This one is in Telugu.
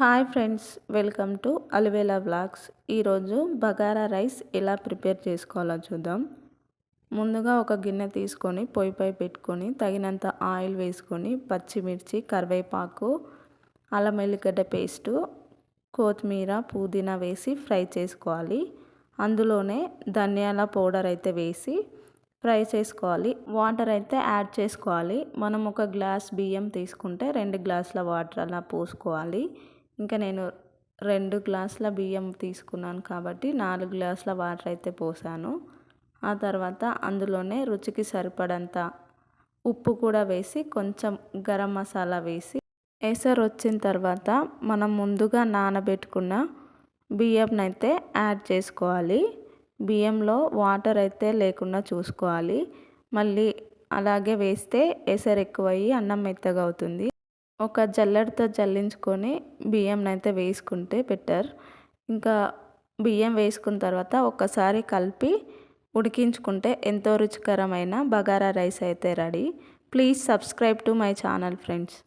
Hi friends, welcome to Alivela vlogs. ఈరోజు బగారా రైస్ ఎలా ప్రిపేర్ చేసుకోవాలో చూద్దాం. ముందుగా ఒక గిన్నె తీసుకొని పొయ్యిపై పెట్టుకొని తగినంత ఆయిల్ వేసుకొని పచ్చిమిర్చి, కరివేపాకు, అల్లం వెల్లిగడ్డ పేస్టు, కొత్తిమీర, పుదీనా వేసి ఫ్రై చేసుకోవాలి. అందులోనే ధనియాల పౌడర్ అయితే వేసి ఫ్రై చేసుకోవాలి. వాటర్ అయితే యాడ్ చేసుకోవాలి. మనం ఒక గ్లాస్ బియ్యం తీసుకుంటే 2 గ్లాసుల వాటర్ అలా పోసుకోవాలి. ఇంకా నేను 2 గ్లాసుల బియ్యం తీసుకున్నాను కాబట్టి 4 గ్లాసుల వాటర్ అయితే పోసాను. ఆ తర్వాత అందులోనే రుచికి సరిపడంత ఉప్పు కూడా వేసి కొంచెం గరం మసాలా వేసి ఎసరు వచ్చిన తర్వాత మనం ముందుగా నానబెట్టుకున్న బియ్యంనైతే యాడ్ చేసుకోవాలి. బియ్యంలో వాటర్ అయితే లేకుండా చూసుకోవాలి. మళ్ళీ అలాగే వేస్తే ఎసరు ఎక్కువయ్యి అన్నం మెత్తగా అవుతుంది. ఒక జల్లెడతో జల్లించుకొని బియ్యంనైతే వేసుకుంటే బెటర్. ఇంకా బియ్యం వేసుకున్న తర్వాత ఒకసారి కలిపి ఉడికించుకుంటే ఎంతో రుచికరమైన బగారా రైస్ అయితే ready. Please subscribe to my channel friends.